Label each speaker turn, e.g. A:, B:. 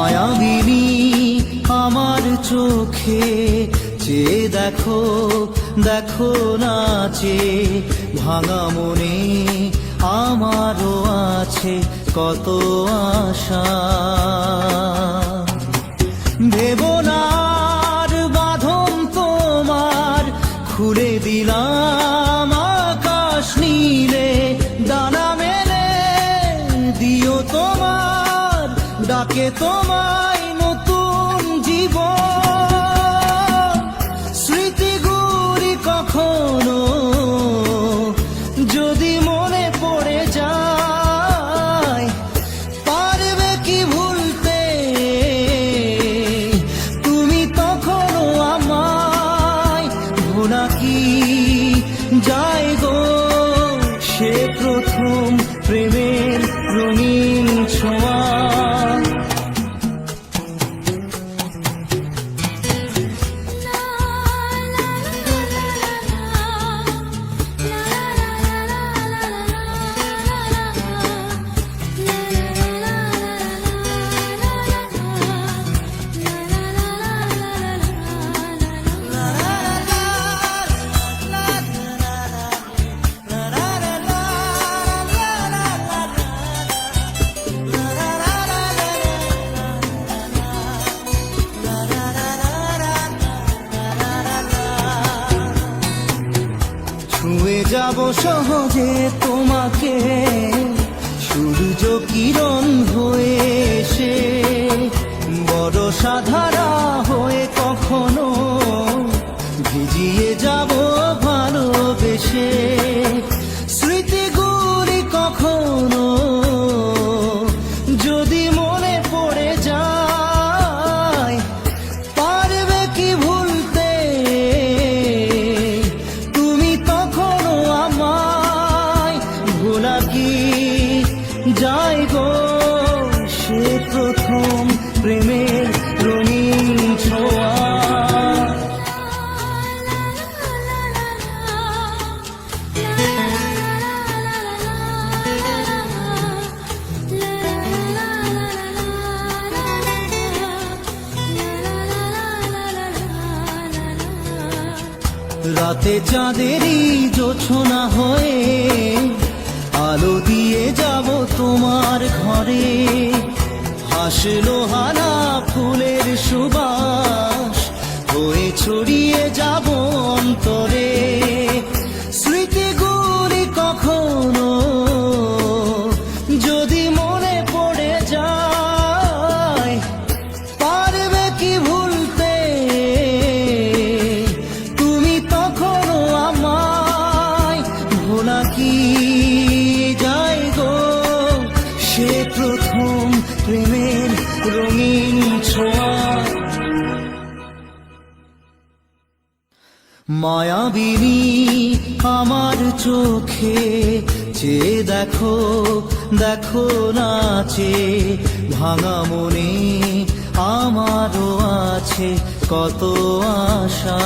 A: মায়াবিনী আমার চোখে চেয়ে দেখো দেখো নাচে ভাঙা মনে আমারও আছে কত আশা। ভেবনার বাঁধন তোমার খুলে দিলাম আকাশ নীলে, ডানা মেলে দিও তোমার ডাকে তোমায় নতুন জীবন। স্মৃতিগুলি কখনো যদি মনে পড়ে যায়, পারবে কি ভুলতে তুমি তখনও আমায়? ভোলা কি যায় গো সে প্রথম প্রেমের রঙিন ছোঁয়া। ছুঁয়ে যাব সহজে তোমাকে সূর্য কিরণ হয়ে এসে, বড় সাধারা হয়ে কখনো ভিজিয়ে যাব ভালোবেসে। স্মৃতিগুলি কখনো যদি মনে পড়ে যায়, পারবে কি ভুলতে তুমি তখনও আমায়? ভোলা কি যায় গো সে প্রথম প্রেমের রঙিন ছোঁয়া। রাতে চাঁদেরই জোছনা হয়ে আলো দিয়ে যাব তোমার ঘরে, হাসলো হানা ফুলের সুবাস হয়ে ছড়িয়ে যাব অন্তরে। স্মৃতিগুলি কখনো যদি মনে পড়ে যায়, পারবে কি ভুলতে তুমি তখনও আমায়? ভোলা কি যায় গো সে প্রথম প্রেমের রঙিন ছোঁয়া। মায়াবিনী আমার চোখে চেয়ে দেখো দেখো নাচে ভাঙা মনে আমারও আছে কত আশা।